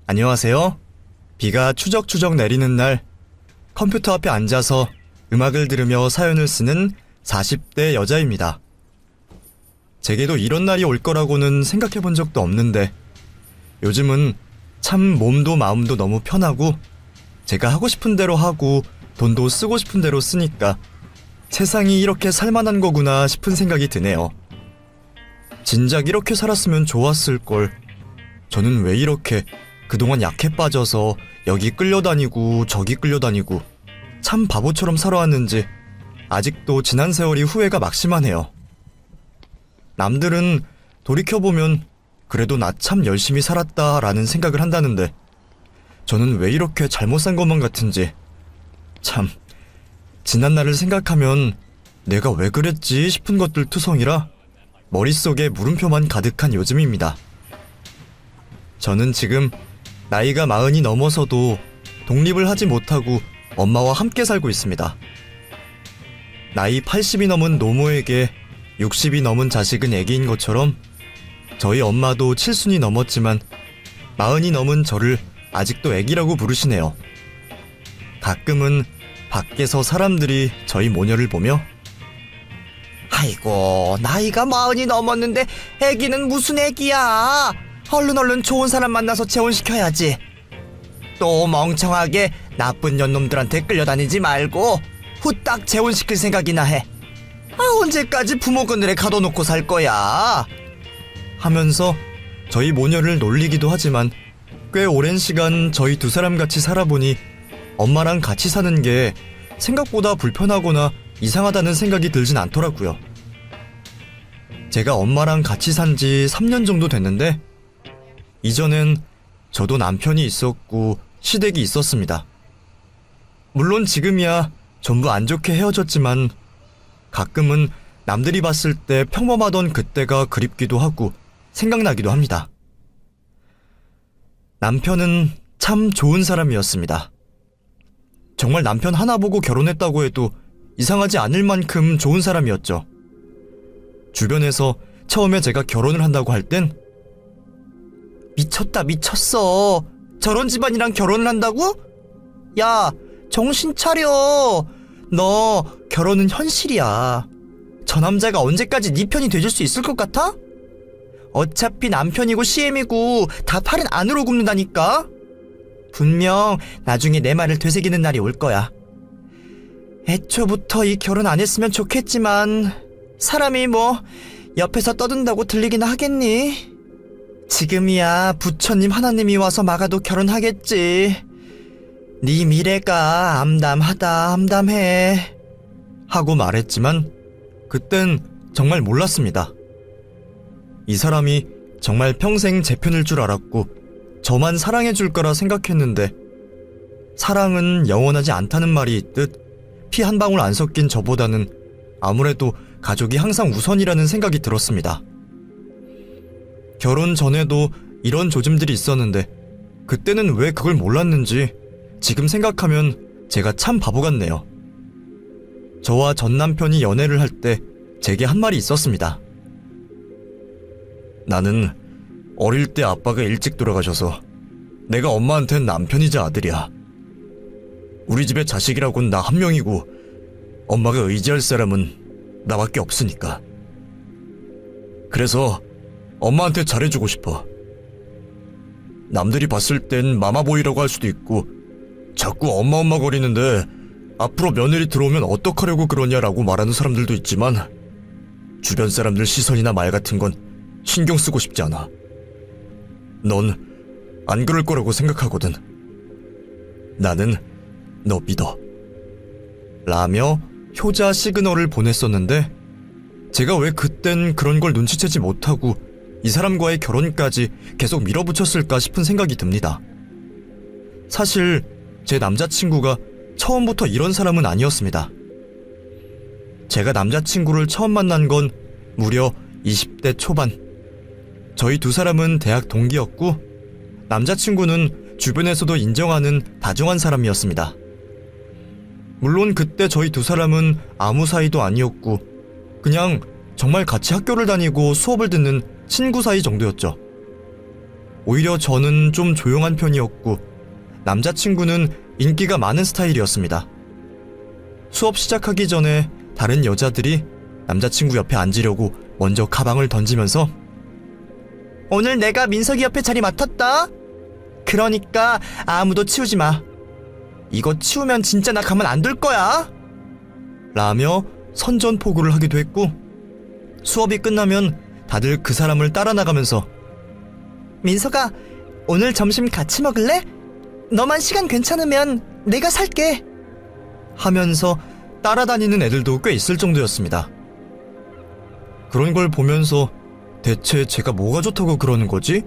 안녕하세요. 비가 추적추적 내리는 날 컴퓨터 앞에 앉아서 음악을 들으며 사연을 쓰는 40대 여자입니다. 제게도 이런 날이 올 거라고는 생각해 본 적도 없는데 요즘은 참 몸도 마음도 너무 편하고 제가 하고 싶은 대로 하고 돈도 쓰고 싶은 대로 쓰니까 세상이 이렇게 살만한 거구나 싶은 생각이 드네요. 진작 이렇게 살았으면 좋았을 걸. 저는 왜 이렇게 그동안 약해 빠져서 여기 끌려다니고 저기 끌려다니고 참 바보처럼 살아왔는지 아직도 지난 세월이 후회가 막심하네요. 남들은 돌이켜보면 그래도 나 참 열심히 살았다라는 생각을 한다는데 저는 왜 이렇게 잘못 산 것만 같은지 참 지난 날을 생각하면 내가 왜 그랬지 싶은 것들 투성이라 머릿속에 물음표만 가득한 요즘입니다. 저는 지금 나이가 40이 넘어서도 독립을 하지 못하고 엄마와 함께 살고 있습니다. 나이 80이 넘은 노모에게 60이 넘은 자식은 애기인 것처럼 저희 엄마도 70이 넘었지만 40이 넘은 저를 아직도 애기라고 부르시네요. 가끔은 밖에서 사람들이 저희 모녀를 보며 아이고, 나이가 40이 넘었는데 애기는 무슨 애기야? 얼른 좋은 사람 만나서 재혼시켜야지. 또 멍청하게 나쁜 년놈들한테 끌려다니지 말고 후딱 재혼시킬 생각이나 해. 언제까지 부모 그늘에 가둬놓고 살 거야? 하면서 저희 모녀를 놀리기도 하지만 꽤 오랜 시간 저희 두 사람 같이 살아보니 엄마랑 같이 사는 게 생각보다 불편하거나 이상하다는 생각이 들진 않더라고요. 제가 엄마랑 같이 산 지 3년 정도 됐는데 이전엔 저도 남편이 있었고 시댁이 있었습니다. 물론 지금이야 전부 안 좋게 헤어졌지만 가끔은 남들이 봤을 때 평범하던 그때가 그립기도 하고 생각나기도 합니다. 남편은 참 좋은 사람이었습니다. 정말 남편 하나 보고 결혼했다고 해도 이상하지 않을 만큼 좋은 사람이었죠. 주변에서 처음에 제가 결혼을 한다고 할 땐 미쳤어. 저런 집안이랑 결혼을 한다고? 야, 정신 차려. 너 결혼은 현실이야. 저 남자가 언제까지 네 편이 돼줄 수 있을 것 같아? 어차피 남편이고 CM이고 다 팔은 안으로 굽는다니까? 분명 나중에 내 말을 되새기는 날이 올 거야. 애초부터 이 결혼 안 했으면 좋겠지만 사람이 뭐 옆에서 떠든다고 들리긴 하겠니? 지금이야 부처님 하나님이 와서 막아도 결혼하겠지. 네 미래가 암담해 하고 말했지만 그땐 정말 몰랐습니다. 이 사람이 정말 평생 제 편일 줄 알았고 저만 사랑해줄 거라 생각했는데 사랑은 영원하지 않다는 말이 있듯 피 한 방울 안 섞인 저보다는 아무래도 가족이 항상 우선이라는 생각이 들었습니다. 결혼 전에도 이런 조짐들이 있었는데 그때는 왜 그걸 몰랐는지 지금 생각하면 제가 참 바보 같네요. 저와 전 남편이 연애를 할 때 제게 한 말이 있었습니다. 나는 어릴 때 아빠가 일찍 돌아가셔서 내가 엄마한텐 남편이자 아들이야. 우리 집에 자식이라곤 나 한 명이고 엄마가 의지할 사람은 나밖에 없으니까. 그래서 엄마한테 잘해주고 싶어. 남들이 봤을 땐 마마보이라고 할 수도 있고 자꾸 엄마 거리는데 앞으로 며느리 들어오면 어떡하려고 그러냐라고 말하는 사람들도 있지만 주변 사람들 시선이나 말 같은 건 신경 쓰고 싶지 않아. 넌 안 그럴 거라고 생각하거든. 나는 너 믿어. 라며 효자 시그널을 보냈었는데 제가 왜 그땐 그런 걸 눈치채지 못하고 이 사람과의 결혼까지 계속 밀어붙였을까 싶은 생각이 듭니다. 사실 제 남자친구가 처음부터 이런 사람은 아니었습니다. 제가 남자친구를 처음 만난 건 무려 20대 초반. 저희 두 사람은 대학 동기였고 남자친구는 주변에서도 인정하는 다정한 사람이었습니다. 물론 그때 저희 두 사람은 아무 사이도 아니었고 그냥 정말 같이 학교를 다니고 수업을 듣는 친구 사이 정도였죠. 오히려 저는 좀 조용한 편이었고 남자친구는 인기가 많은 스타일이었습니다. 수업 시작하기 전에 다른 여자들이 남자친구 옆에 앉으려고 먼저 가방을 던지면서 오늘 내가 민석이 옆에 자리 맡았다. 그러니까 아무도 치우지 마. 이거 치우면 진짜 나 가만 안 둘 거야. 라며 선전포고를 하기도 했고 수업이 끝나면 다들 그 사람을 따라 나가면서 민석아, 오늘 점심 같이 먹을래? 너만 시간 괜찮으면 내가 살게. 하면서 따라다니는 애들도 꽤 있을 정도였습니다. 그런 걸 보면서 대체 제가 뭐가 좋다고 그러는 거지?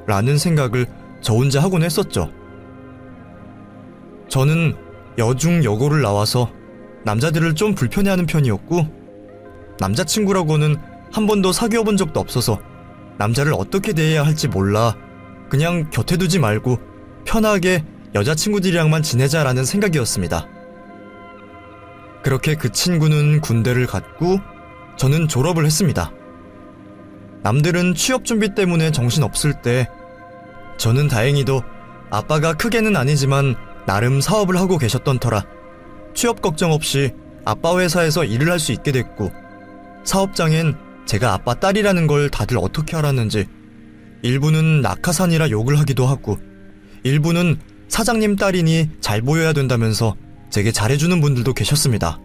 라는 생각을 저 혼자 하곤 했었죠. 저는 여중 여고를 나와서 남자들을 좀 불편해하는 편이었고 남자친구라고는 한 번도 사귀어 본 적도 없어서 남자를 어떻게 대해야 할지 몰라 그냥 곁에 두지 말고 편하게 여자친구들이랑만 지내자라는 생각이었습니다. 그렇게 그 친구는 군대를 갔고 저는 졸업을 했습니다. 남들은 취업 준비 때문에 정신없을 때 저는 다행히도 아빠가 크게는 아니지만 나름 사업을 하고 계셨던 터라 취업 걱정 없이 아빠 회사에서 일을 할 수 있게 됐고 사업장엔 제가 아빠 딸이라는 걸 다들 어떻게 알았는지 일부는 낙하산이라 욕을 하기도 하고 일부는 사장님 딸이니 잘 보여야 된다면서 제게 잘해주는 분들도 계셨습니다.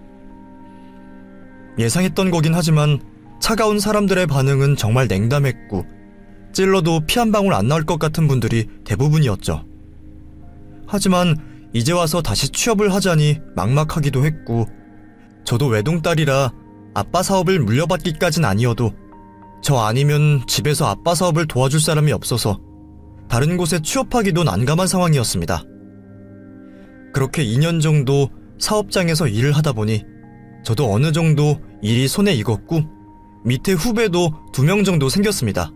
예상했던 거긴 하지만 차가운 사람들의 반응은 정말 냉담했고 찔러도 피 한 방울 안 나올 것 같은 분들이 대부분이었죠. 하지만 이제 와서 다시 취업을 하자니 막막하기도 했고 저도 외동딸이라 아빠 사업을 물려받기까진 아니어도 저 아니면 집에서 아빠 사업을 도와줄 사람이 없어서 다른 곳에 취업하기도 난감한 상황이었습니다. 그렇게 2년 정도 사업장에서 일을 하다 보니 저도 어느 정도 일이 손에 익었고 밑에 후배도 2명 정도 생겼습니다.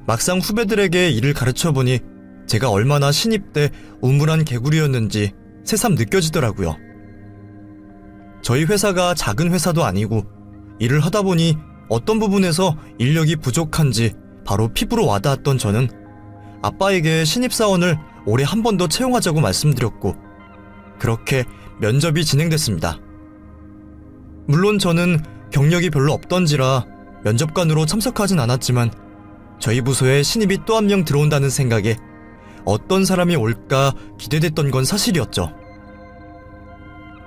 막상 후배들에게 일을 가르쳐보니 제가 얼마나 신입 때 우물한 개구리였는지 새삼 느껴지더라고요. 저희 회사가 작은 회사도 아니고 일을 하다 보니 어떤 부분에서 인력이 부족한지 바로 피부로 와닿았던 저는 아빠에게 신입사원을 올해 한 번 더 채용하자고 말씀드렸고 그렇게 면접이 진행됐습니다. 물론 저는 경력이 별로 없던지라 면접관으로 참석하진 않았지만 저희 부서에 신입이 또 한 명 들어온다는 생각에 어떤 사람이 올까 기대됐던 건 사실이었죠.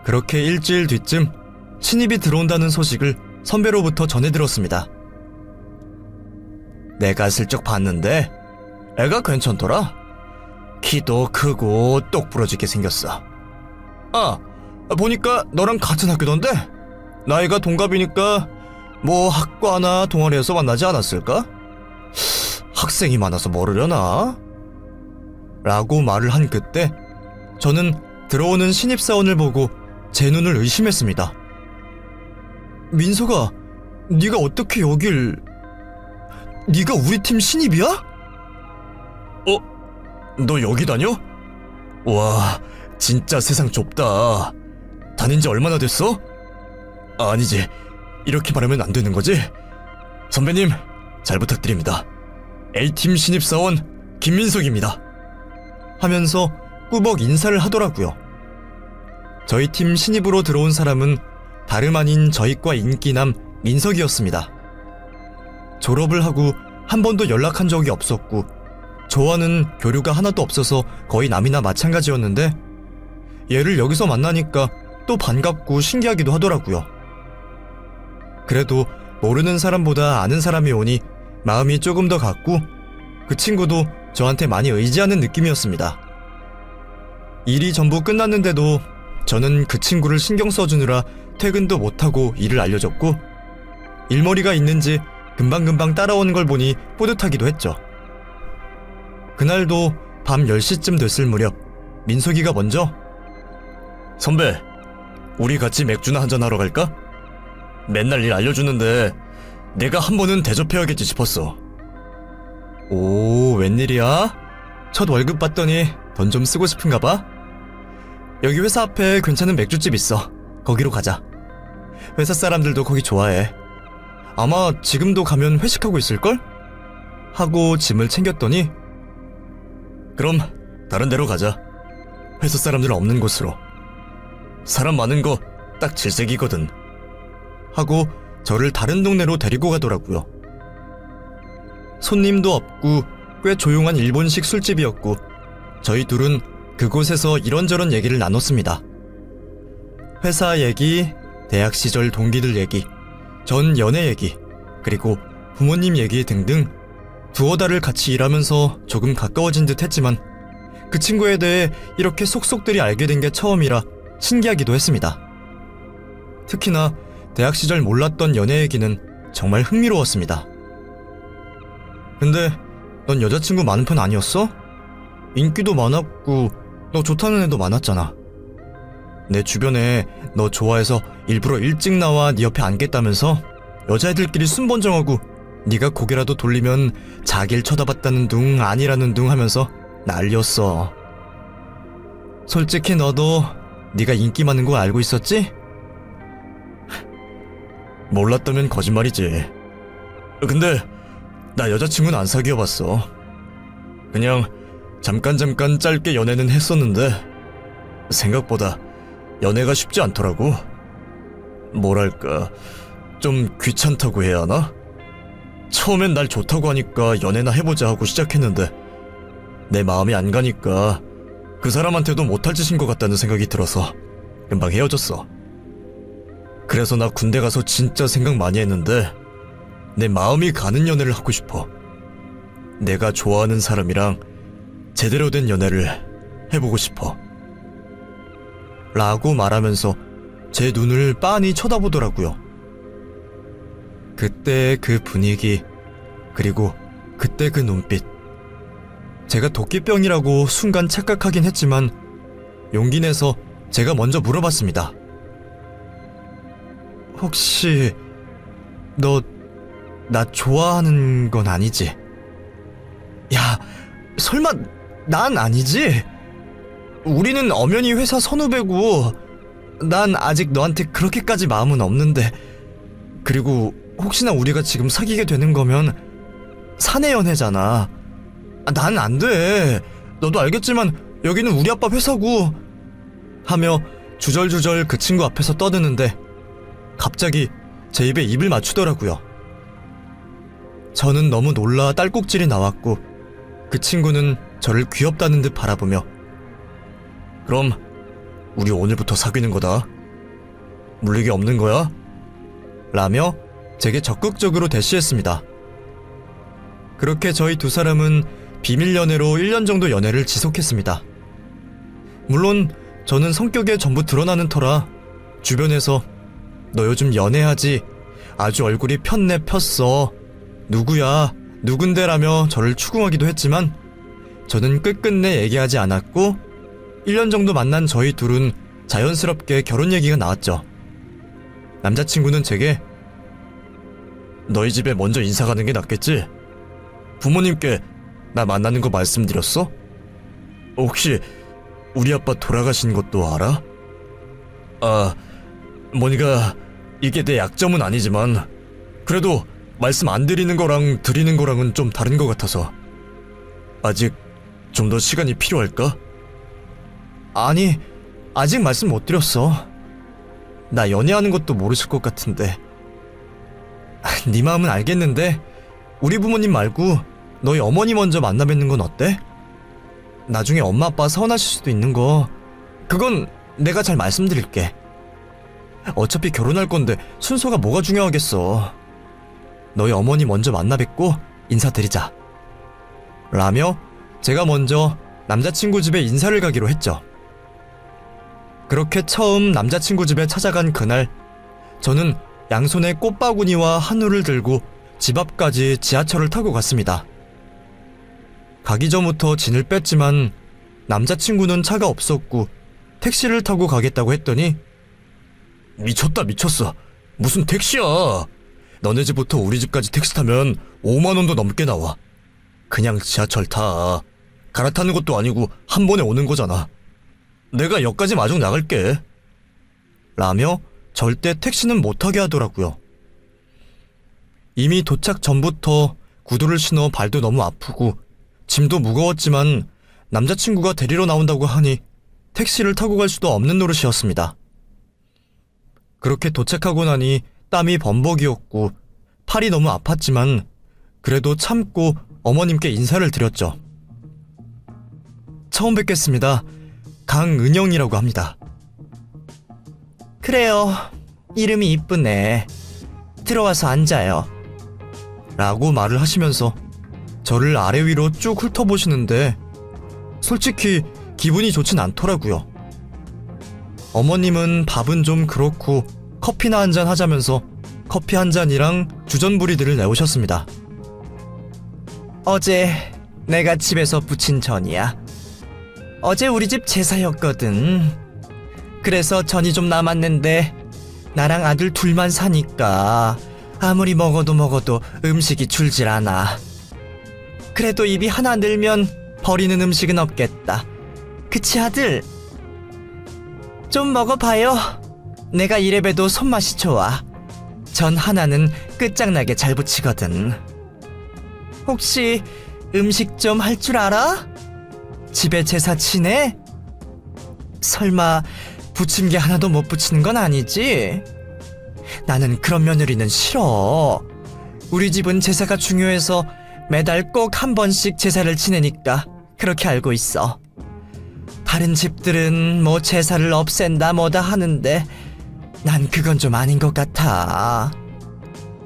그렇게 일주일 뒤쯤 신입이 들어온다는 소식을 선배로부터 전해 들었습니다. 내가 슬쩍 봤는데 애가 괜찮더라. 키도 크고 똑부러지게 생겼어. 아, 보니까 너랑 같은 학교던데? 나이가 동갑이니까 뭐 학과나 동아리에서 만나지 않았을까? 학생이 많아서 모르려나? 라고 말을 한 그때 저는 들어오는 신입사원을 보고 제 눈을 의심했습니다. 민석아, 네가 어떻게 여길... 네가 우리 팀 신입이야? 너 여기 다녀? 와, 진짜 세상 좁다. 다닌 지 얼마나 됐어? 아니지, 이렇게 말하면 안 되는 거지? 선배님, 잘 부탁드립니다. A팀 신입사원 김민석입니다. 하면서 꾸벅 인사를 하더라고요. 저희 팀 신입으로 들어온 사람은 다름 아닌 저희과 인기남 민석이었습니다. 졸업을 하고 한 번도 연락한 적이 없었고 저와는 교류가 하나도 없어서 거의 남이나 마찬가지였는데 얘를 여기서 만나니까 또 반갑고 신기하기도 하더라고요. 그래도 모르는 사람보다 아는 사람이 오니 마음이 조금 더 갔고 그 친구도 저한테 많이 의지하는 느낌이었습니다. 일이 전부 끝났는데도 저는 그 친구를 신경 써주느라 퇴근도 못하고 일을 알려줬고 일머리가 있는지 금방금방 따라오는 걸 보니 뿌듯하기도 했죠. 그날도 밤 10시쯤 됐을 무렵 민석이가 먼저 선배, 우리 같이 맥주나 한잔 하러 갈까? 맨날 일 알려주는데 내가 한 번은 대접해야겠지 싶었어. 오, 웬일이야? 첫 월급 받더니 돈 좀 쓰고 싶은가 봐? 여기 회사 앞에 괜찮은 맥주집 있어. 거기로 가자. 회사 사람들도 거기 좋아해. 아마 지금도 가면 회식하고 있을걸? 하고 짐을 챙겼더니 그럼 다른 데로 가자. 회사 사람들 없는 곳으로. 사람 많은 거 딱 질색이거든. 하고 저를 다른 동네로 데리고 가더라고요. 손님도 없고 꽤 조용한 일본식 술집이었고 저희 둘은 그곳에서 이런저런 얘기를 나눴습니다. 회사 얘기, 대학 시절 동기들 얘기, 전 연애 얘기, 그리고 부모님 얘기 등등 두어 달을 같이 일하면서 조금 가까워진 듯 했지만 그 친구에 대해 이렇게 속속들이 알게 된 게 처음이라 신기하기도 했습니다. 특히나 대학 시절 몰랐던 연애 얘기는 정말 흥미로웠습니다. 근데 넌 여자친구 많은 편 아니었어? 인기도 많았고 너 좋다는 애도 많았잖아. 내 주변에 너 좋아해서 일부러 일찍 나와 네 옆에 앉겠다면서 여자애들끼리 순번정하고 네가 고개라도 돌리면 자길 쳐다봤다는 둥 아니라는 둥 하면서 난리였어. 솔직히 너도 네가 인기 많은 거 알고 있었지? 몰랐다면 거짓말이지. 근데 나 여자친구는 안 사귀어봤어. 그냥 잠깐 짧게 연애는 했었는데 생각보다 연애가 쉽지 않더라고. 뭐랄까, 좀 귀찮다고 해야 하나? 처음엔 날 좋다고 하니까 연애나 해보자 하고 시작했는데 내 마음이 안 가니까 그 사람한테도 못할 짓인 것 같다는 생각이 들어서 금방 헤어졌어. 그래서 나 군대 가서 진짜 생각 많이 했는데 내 마음이 가는 연애를 하고 싶어. 내가 좋아하는 사람이랑 제대로 된 연애를 해보고 싶어. 라고 말하면서 제 눈을 빤히 쳐다보더라고요. 그때 그 분위기, 그리고 그때 그 눈빛. 제가 도끼병이라고 순간 착각하긴 했지만 용기 내서 제가 먼저 물어봤습니다. 혹시 너 나 좋아하는 건 아니지? 야, 설마 난 아니지? 우리는 엄연히 회사 선후배고 난 아직 너한테 그렇게까지 마음은 없는데, 그리고 혹시나 우리가 지금 사귀게 되는 거면 사내 연애잖아. 난 안 돼. 너도 알겠지만 여기는 우리 아빠 회사고. 하며 주절주절 그 친구 앞에서 떠드는데 갑자기 제 입에 입을 맞추더라고요. 저는 너무 놀라 딸꾹질이 나왔고 그 친구는 저를 귀엽다는 듯 바라보며 그럼 우리 오늘부터 사귀는 거다. 물리기 없는 거야? 라며 제게 적극적으로 대시했습니다. 그렇게 저희 두 사람은 비밀 연애로 1년 정도 연애를 지속했습니다. 물론 저는 성격에 전부 드러나는 터라 주변에서 너 요즘 연애하지? 아주 얼굴이 폈네 폈어. 누구야? 누군데라며 저를 추궁하기도 했지만 저는 끝끝내 얘기하지 않았고 1년 정도 만난 저희 둘은 자연스럽게 결혼 얘기가 나왔죠. 남자친구는 제게 너희 집에 먼저 인사 가는 게 낫겠지? 부모님께 나 만나는 거 말씀드렸어? 혹시 우리 아빠 돌아가신 것도 알아? 아, 뭐니까 이게 내 약점은 아니지만 그래도 말씀 안 드리는 거랑 드리는 거랑은 좀 다른 것 같아서 아직 좀 더 시간이 필요할까? 아니, 아직 말씀 못 드렸어. 나 연애하는 것도 모르실 것 같은데. 네 마음은 알겠는데 우리 부모님 말고 너희 어머니 먼저 만나 뵙는 건 어때? 나중에 엄마 아빠 서운하실 수도 있는 거, 그건 내가 잘 말씀드릴게. 어차피 결혼할 건데 순서가 뭐가 중요하겠어. 너희 어머니 먼저 만나 뵙고 인사드리자. 라며 제가 먼저 남자친구 집에 인사를 가기로 했죠. 그렇게 처음 남자친구 집에 찾아간 그날, 저는 양손에 꽃바구니와 한우를 들고 집 앞까지 지하철을 타고 갔습니다. 가기 전부터 진을 뺐지만 남자친구는 차가 없었고 택시를 타고 가겠다고 했더니 미쳤다 미쳤어. 무슨 택시야. 너네 집부터 우리 집까지 택시 타면 5만 원도 넘게 나와. 그냥 지하철 타. 갈아타는 것도 아니고 한 번에 오는 거잖아. 내가 역까지 마중 나갈게. 라며 절대 택시는 못 타게 하더라고요. 이미 도착 전부터 구두를 신어 발도 너무 아프고 짐도 무거웠지만 남자친구가 데리러 나온다고 하니 택시를 타고 갈 수도 없는 노릇이었습니다. 그렇게 도착하고 나니 땀이 범벅이었고 팔이 너무 아팠지만 그래도 참고 어머님께 인사를 드렸죠. 처음 뵙겠습니다. 강은영이라고 합니다. 그래요. 이름이 이쁘네. 들어와서 앉아요. 라고 말을 하시면서 저를 아래 위로 쭉 훑어보시는데 솔직히 기분이 좋진 않더라고요. 어머님은 밥은 좀 그렇고 커피나 한잔 하자면서 커피 한 잔이랑 주전부리들을 내오셨습니다. 어제 내가 집에서 부친 전이야. 어제 우리 집 제사였거든. 그래서 전이 좀 남았는데 나랑 아들 둘만 사니까 아무리 먹어도 음식이 줄질 않아. 그래도 입이 하나 늘면 버리는 음식은 없겠다. 그치 아들? 좀 먹어봐요. 내가 이래봬도 손맛이 좋아. 전 하나는 끝장나게 잘 부치거든. 혹시 음식 좀 할 줄 알아? 집에 제사 치네? 설마 부침개 하나도 못 부치는 건 아니지? 나는 그런 며느리는 싫어. 우리 집은 제사가 중요해서 매달 꼭 한 번씩 제사를 지내니까 그렇게 알고 있어. 다른 집들은 뭐 제사를 없앤다 뭐다 하는데 난 그건 좀 아닌 것 같아.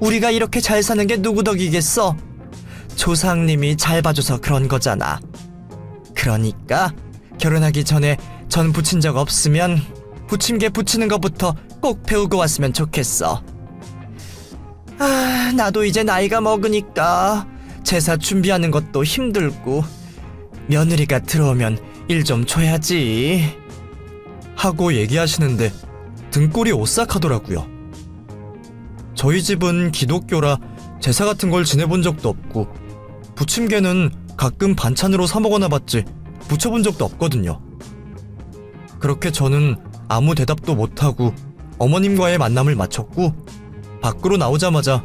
우리가 이렇게 잘 사는 게 누구 덕이겠어? 조상님이 잘 봐줘서 그런 거잖아. 그러니까 결혼하기 전에 전 부친 적 없으면 부침개 부치는 것부터 꼭 배우고 왔으면 좋겠어. 아, 나도 이제 나이가 먹으니까 제사 준비하는 것도 힘들고 며느리가 들어오면 일 좀 줘야지 하고 얘기하시는데 등골이 오싹하더라고요. 저희 집은 기독교라 제사 같은 걸 지내본 적도 없고 부침개는 가끔 반찬으로 사 먹어나 봤지 부쳐본 적도 없거든요. 그렇게 저는 아무 대답도 못하고 어머님과의 만남을 마쳤고 밖으로 나오자마자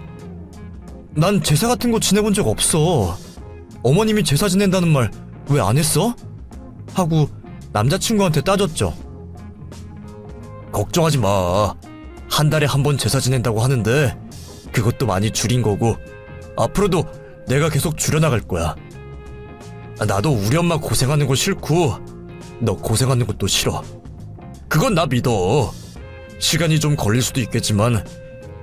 난 제사 같은 거 지내본 적 없어. 어머님이 제사 지낸다는 말 왜 안 했어? 하고 남자친구한테 따졌죠. 걱정하지 마. 한 달에 한 번 제사 지낸다고 하는데 그것도 많이 줄인 거고 앞으로도 내가 계속 줄여나갈 거야. 나도 우리 엄마 고생하는 거 싫고 너 고생하는 것도 싫어. 그건 나 믿어. 시간이 좀 걸릴 수도 있겠지만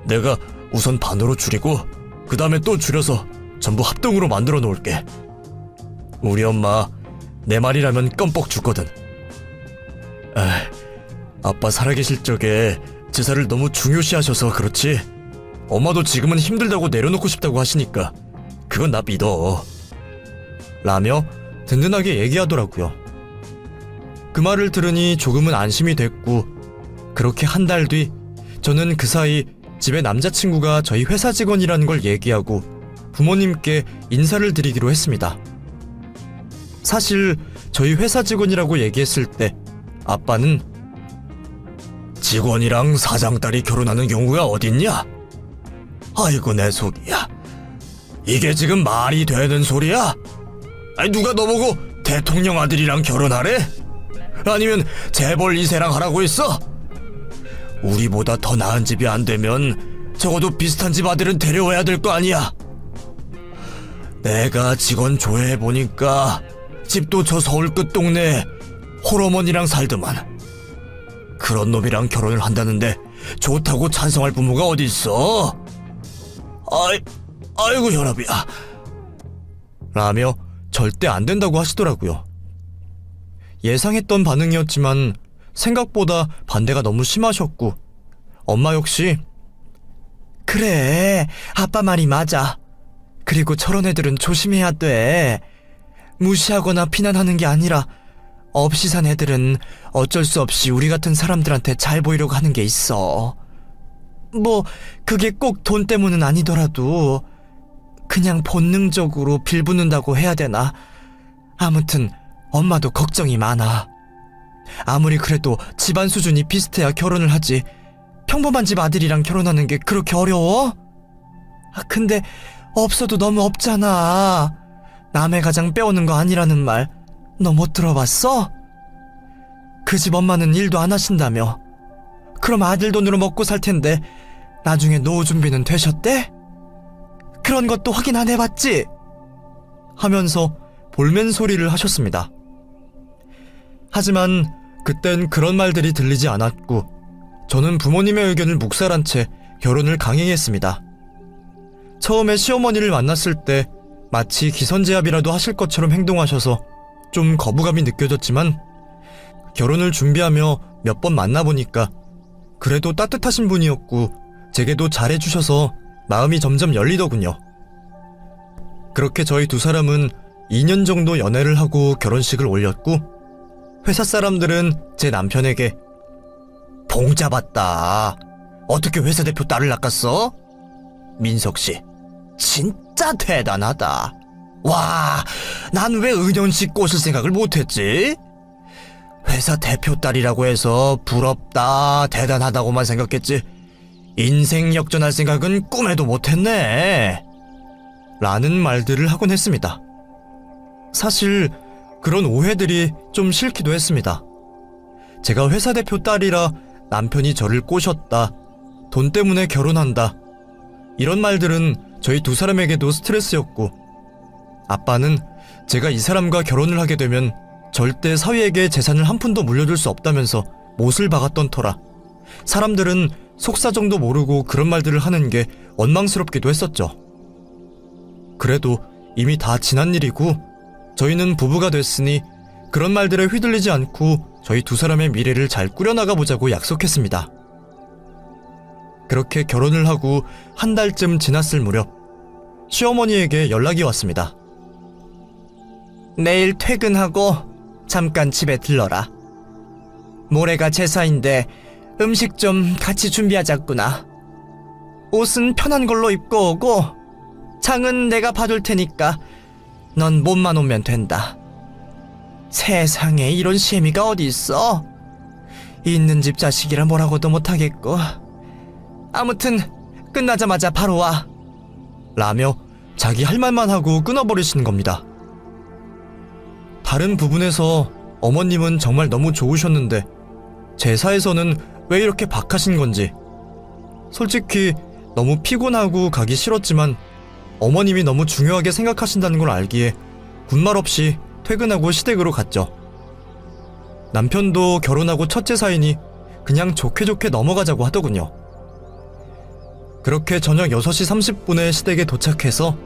내가 우선 반으로 줄이고 그 다음에 또 줄여서 전부 합동으로 만들어 놓을게. 우리 엄마 내 말이라면 껌뻑 죽거든. 아빠 살아계실 적에 제사를 너무 중요시하셔서 그렇지 엄마도 지금은 힘들다고 내려놓고 싶다고 하시니까 그건 나 믿어. 라며 든든하게 얘기하더라고요. 그 말을 들으니 조금은 안심이 됐고 그렇게 한 달 뒤 저는 그 사이 집에 남자친구가 저희 회사 직원이라는 걸 얘기하고 부모님께 인사를 드리기로 했습니다. 사실 저희 회사 직원이라고 얘기했을 때 아빠는 직원이랑 사장 딸이 결혼하는 경우가 어딨냐? 아이고 내 속이야. 이게 지금 말이 되는 소리야? 아니 누가 너보고 대통령 아들이랑 결혼하래? 아니면 재벌 2세랑 하라고 했어? 우리보다 더 나은 집이 안 되면 적어도 비슷한 집 아들은 데려와야 될 거 아니야. 내가 직원 조회해보니까 집도 저 서울 끝 동네 홀어머니랑 살더만. 그런 놈이랑 결혼을 한다는데 좋다고 찬성할 부모가 어디 있어? 아이고 혈압이야. 라며 절대 안 된다고 하시더라고요. 예상했던 반응이었지만 생각보다 반대가 너무 심하셨고 엄마 역시 그래 아빠 말이 맞아. 그리고 저런 애들은 조심해야 돼. 무시하거나 비난하는 게 아니라 없이 산 애들은 어쩔 수 없이 우리 같은 사람들한테 잘 보이려고 하는 게 있어. 뭐 그게 꼭 돈 때문은 아니더라도 그냥 본능적으로 빌붙는다고 해야 되나. 아무튼 엄마도 걱정이 많아. 아무리 그래도 집안 수준이 비슷해야 결혼을 하지 평범한 집 아들이랑 결혼하는 게 그렇게 어려워? 근데 없어도 너무 없잖아. 남의 가장 빼오는 거 아니라는 말 너 못 들어봤어? 그 집 엄마는 일도 안 하신다며. 그럼 아들 돈으로 먹고 살 텐데 나중에 노후 준비는 되셨대? 그런 것도 확인 안 해봤지? 하면서 볼멘 소리를 하셨습니다. 하지만 그땐 그런 말들이 들리지 않았고 저는 부모님의 의견을 묵살한 채 결혼을 강행했습니다. 처음에 시어머니를 만났을 때 마치 기선제압이라도 하실 것처럼 행동하셔서 좀 거부감이 느껴졌지만 결혼을 준비하며 몇 번 만나보니까 그래도 따뜻하신 분이었고 제게도 잘해주셔서 마음이 점점 열리더군요. 그렇게 저희 두 사람은 2년 정도 연애를 하고 결혼식을 올렸고 회사 사람들은 제 남편에게 봉 잡았다. 어떻게 회사 대표 딸을 낚았어? 민석씨 진짜 대단하다. 와, 난 왜 은연씨 꼬실 생각을 못했지? 회사 대표 딸이라고 해서 부럽다, 대단하다고만 생각했지 인생 역전할 생각은 꿈에도 못했네. 라는 말들을 하곤 했습니다. 사실 그런 오해들이 좀 싫기도 했습니다. 제가 회사 대표 딸이라 남편이 저를 꼬셨다, 돈 때문에 결혼한다, 이런 말들은 저희 두 사람에게도 스트레스였고 아빠는 제가 이 사람과 결혼을 하게 되면 절대 사위에게 재산을 한 푼도 물려줄 수 없다면서 못을 박았던 터라 사람들은 속사정도 모르고 그런 말들을 하는 게 원망스럽기도 했었죠. 그래도 이미 다 지난 일이고 저희는 부부가 됐으니 그런 말들에 휘둘리지 않고 저희 두 사람의 미래를 잘 꾸려나가 보자고 약속했습니다. 그렇게 결혼을 하고 한 달쯤 지났을 무렵 시어머니에게 연락이 왔습니다. 내일 퇴근하고 잠깐 집에 들러라. 모레가 제사인데 음식 좀 같이 준비하자꾸나. 옷은 편한 걸로 입고 오고 장은 내가 봐둘 테니까 넌 몸만 오면 된다. 세상에 이런 시애미가 어디 있어? 있는 집 자식이라 뭐라고도 못하겠고. 아무튼 끝나자마자 바로 와. 라며 자기 할 말만 하고 끊어버리시는 겁니다. 다른 부분에서 어머님은 정말 너무 좋으셨는데 제사에서는 왜 이렇게 박하신 건지. 솔직히 너무 피곤하고 가기 싫었지만 어머님이 너무 중요하게 생각하신다는 걸 알기에 군말 없이 퇴근하고 시댁으로 갔죠. 남편도 결혼하고 첫 제사이니 그냥 좋게 좋게 넘어가자고 하더군요. 그렇게 저녁 6시 30분에 시댁에 도착해서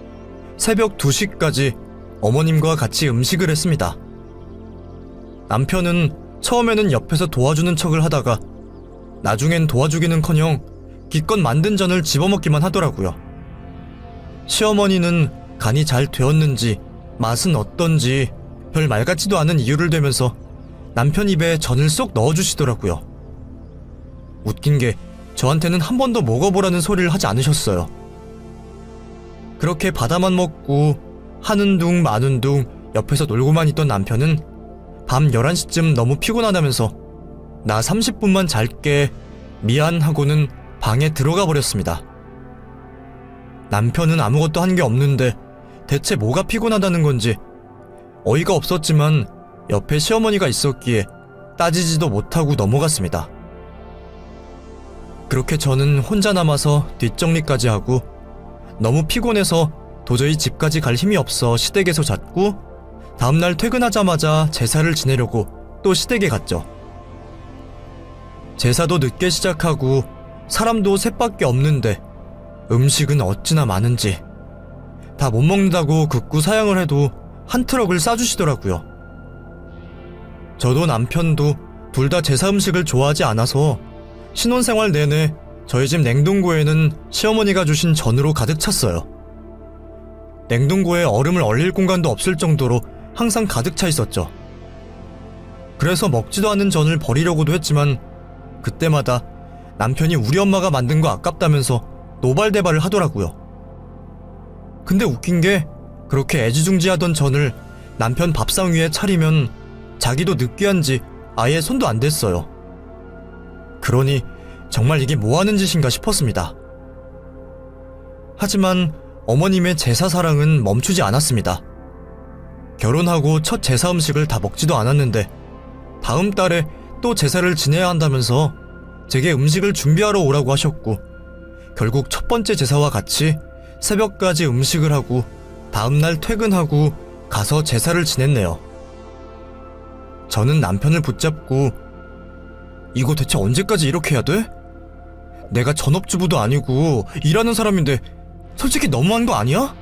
새벽 2시까지 어머님과 같이 음식을 했습니다. 남편은 처음에는 옆에서 도와주는 척을 하다가 나중엔 도와주기는커녕 기껏 만든 전을 집어먹기만 하더라고요. 시어머니는 간이 잘 되었는지 맛은 어떤지 별 말 같지도 않은 이유를 대면서 남편 입에 전을 쏙 넣어주시더라고요. 웃긴 게 저한테는 한 번도 먹어보라는 소리를 하지 않으셨어요. 그렇게 받아만 먹고 하는 둥 마는 둥 옆에서 놀고만 있던 남편은 밤 11시쯤 너무 피곤하다면서 나 30분만 잘게 미안하고는 방에 들어가 버렸습니다. 남편은 아무것도 한 게 없는데 대체 뭐가 피곤하다는 건지 어이가 없었지만 옆에 시어머니가 있었기에 따지지도 못하고 넘어갔습니다. 그렇게 저는 혼자 남아서 뒷정리까지 하고 너무 피곤해서 도저히 집까지 갈 힘이 없어 시댁에서 잤고 다음날 퇴근하자마자 제사를 지내려고 또 시댁에 갔죠. 제사도 늦게 시작하고 사람도 셋밖에 없는데 음식은 어찌나 많은지 다 못 먹는다고 극구 사양을 해도 한 트럭을 싸주시더라고요. 저도 남편도 둘 다 제사 음식을 좋아하지 않아서 신혼생활 내내 저희 집 냉동고에는 시어머니가 주신 전으로 가득 찼어요. 냉동고에 얼음을 얼릴 공간도 없을 정도로 항상 가득 차 있었죠. 그래서 먹지도 않은 전을 버리려고도 했지만 그때마다 남편이 우리 엄마가 만든 거 아깝다면서 노발대발을 하더라고요. 근데 웃긴 게 그렇게 애지중지하던 전을 남편 밥상 위에 차리면 자기도 느끼한지 아예 손도 안 댔어요. 그러니 정말 이게 뭐하는 짓인가 싶었습니다. 하지만 어머님의 제사 사랑은 멈추지 않았습니다. 결혼하고 첫 제사 음식을 다 먹지도 않았는데 다음 달에 또 제사를 지내야 한다면서 제게 음식을 준비하러 오라고 하셨고, 결국 첫 번째 제사와 같이 새벽까지 음식을 하고 다음날 퇴근하고 가서 제사를 지냈네요. 저는 남편을 붙잡고 이거 대체 언제까지 이렇게 해야 돼? 내가 전업주부도 아니고 일하는 사람인데 솔직히 너무한 거 아니야?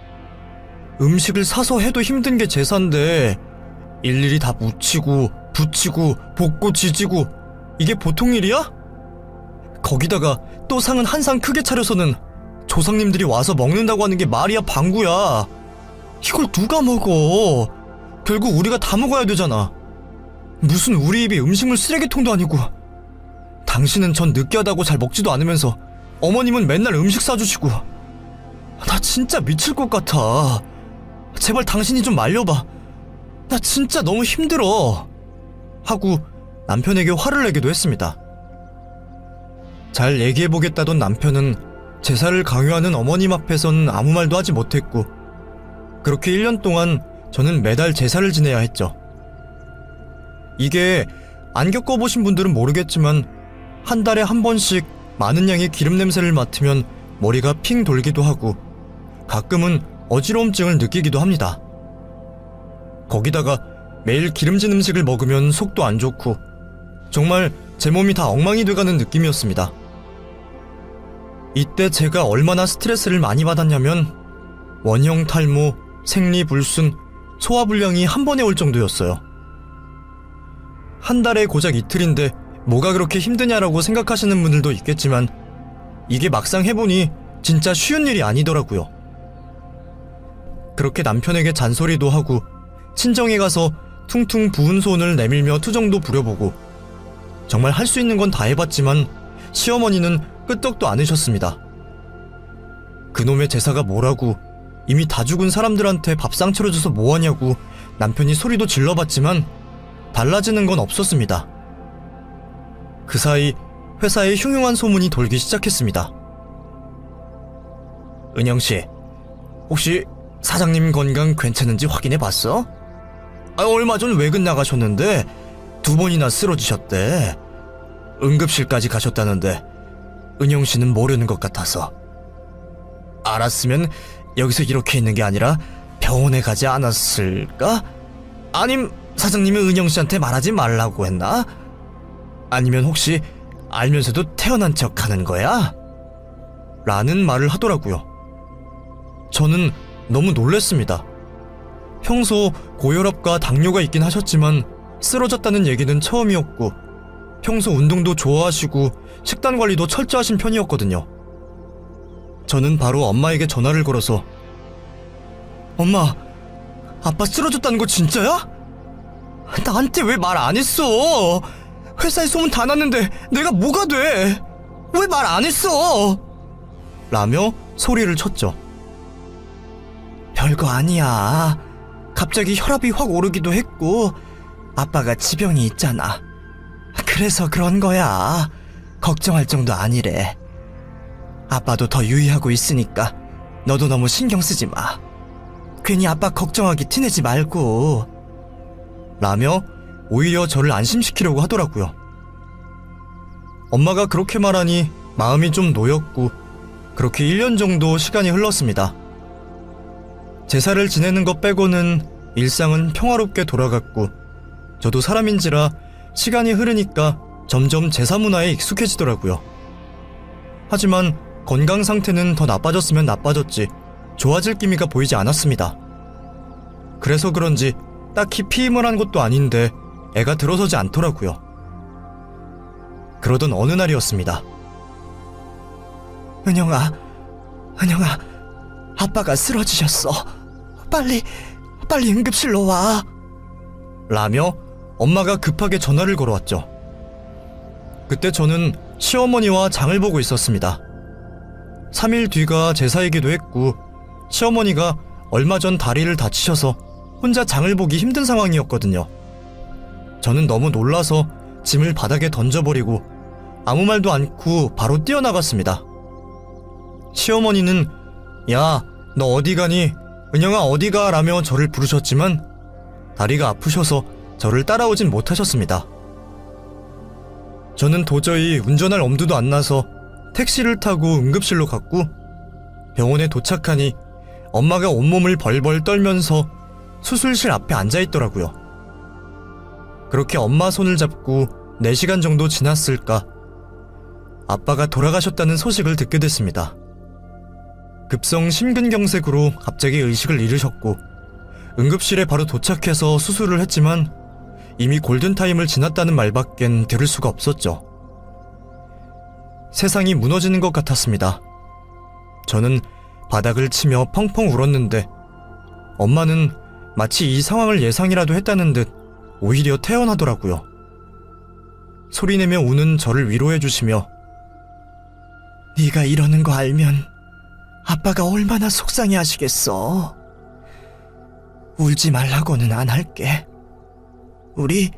음식을 사서 해도 힘든 게 제사인데 일일이 다 묻히고 붙이고 볶고 지지고 이게 보통 일이야? 거기다가 또 상은 한 상 크게 차려서는 조상님들이 와서 먹는다고 하는 게 말이야 방구야. 이걸 누가 먹어? 결국 우리가 다 먹어야 되잖아. 무슨 우리 입이 음식물 쓰레기통도 아니고. 당신은 전 느끼하다고 잘 먹지도 않으면서 어머님은 맨날 음식 싸주시고. 나 진짜 미칠 것 같아. 제발 당신이 좀 말려봐. 나 진짜 너무 힘들어. 하고 남편에게 화를 내기도 했습니다. 잘 얘기해보겠다던 남편은 제사를 강요하는 어머님 앞에선 아무 말도 하지 못했고, 그렇게 1년 동안 저는 매달 제사를 지내야 했죠. 이게 안 겪어보신 분들은 모르겠지만 한 달에 한 번씩 많은 양의 기름 냄새를 맡으면 머리가 핑 돌기도 하고 가끔은 어지러움증을 느끼기도 합니다. 거기다가 매일 기름진 음식을 먹으면 속도 안 좋고 정말 제 몸이 다 엉망이 돼가는 느낌이었습니다. 이때 제가 얼마나 스트레스를 많이 받았냐면 원형 탈모, 생리불순, 소화불량이 한 번에 올 정도였어요. 한 달에 고작 이틀인데 뭐가 그렇게 힘드냐라고 생각하시는 분들도 있겠지만 이게 막상 해보니 진짜 쉬운 일이 아니더라고요. 그렇게 남편에게 잔소리도 하고 친정에 가서 퉁퉁 부은 손을 내밀며 투정도 부려보고 정말 할 수 있는 건 다 해봤지만 시어머니는 끄떡도 않으셨습니다. 그놈의 제사가 뭐라고, 이미 다 죽은 사람들한테 밥상 차려줘서 뭐하냐고 남편이 소리도 질러봤지만 달라지는 건 없었습니다. 그 사이 회사에 흉흉한 소문이 돌기 시작했습니다. 은영씨, 혹시 사장님 건강 괜찮은지 확인해봤어? 얼마 전 외근 나가셨는데 2번이나 쓰러지셨대. 응급실까지 가셨다는데 은영씨는 모르는 것 같아서. 알았으면 여기서 이렇게 있는 게 아니라 병원에 가지 않았을까? 아님 사장님이 은영씨한테 말하지 말라고 했나? 아니면 혹시 알면서도 태어난 척 하는 거야? 라는 말을 하더라고요. 저는 너무 놀랬습니다. 평소 고혈압과 당뇨가 있긴 하셨지만 쓰러졌다는 얘기는 처음이었고 평소 운동도 좋아하시고 식단 관리도 철저하신 편이었거든요. 저는 바로 엄마에게 전화를 걸어서 엄마, 아빠 쓰러졌다는 거 진짜야? 나한테 왜 말 안 했어? 회사에 소문 다 났는데 내가 뭐가 돼? 왜 말 안 했어? 라며 소리를 쳤죠. 별거 아니야. 갑자기 혈압이 확 오르기도 했고 아빠가 지병이 있잖아. 그래서 그런 거야. 걱정할 정도 아니래. 아빠도 더 유의하고 있으니까 너도 너무 신경 쓰지 마. 괜히 아빠 걱정하기 티내지 말고. 라며 오히려 저를 안심시키려고 하더라고요. 엄마가 그렇게 말하니 마음이 좀 놓였고 그렇게 1년 정도 시간이 흘렀습니다. 제사를 지내는 것 빼고는 일상은 평화롭게 돌아갔고 저도 사람인지라 시간이 흐르니까 점점 제사 문화에 익숙해지더라고요. 하지만 건강 상태는 더 나빠졌으면 나빠졌지 좋아질 기미가 보이지 않았습니다. 그래서 그런지 딱히 피임을 한 것도 아닌데 애가 들어서지 않더라고요. 그러던 어느 날이었습니다. 은영아, 아빠가 쓰러지셨어. 빨리 응급실로 와. 라며 엄마가 급하게 전화를 걸어왔죠. 그때 저는 시어머니와 장을 보고 있었습니다. 3일 뒤가 제사이기도 했고 시어머니가 얼마 전 다리를 다치셔서 혼자 장을 보기 힘든 상황이었거든요. 저는 너무 놀라서 짐을 바닥에 던져버리고 아무 말도 않고 바로 뛰어나갔습니다. 시어머니는 야, 너 어디 가니? 은영아 어디 가? 라며 저를 부르셨지만 다리가 아프셔서 저를 따라오진 못하셨습니다. 저는 도저히 운전할 엄두도 안 나서 택시를 타고 응급실로 갔고, 병원에 도착하니 엄마가 온몸을 벌벌 떨면서 수술실 앞에 앉아있더라고요. 그렇게 엄마 손을 잡고 4시간 정도 지났을까, 아빠가 돌아가셨다는 소식을 듣게 됐습니다. 급성 심근경색으로 갑자기 의식을 잃으셨고, 응급실에 바로 도착해서 수술을 했지만 이미 골든타임을 지났다는 말밖엔 들을 수가 없었죠. 세상이 무너지는 것 같았습니다. 저는 바닥을 치며 펑펑 울었는데, 엄마는 마치 이 상황을 예상이라도 했다는 듯 오히려 태연하더라고요. 소리내며 우는 저를 위로해 주시며, 네가 이러는 거 알면 아빠가 얼마나 속상해 하시겠어. 울지 말라고는 안 할게. 우리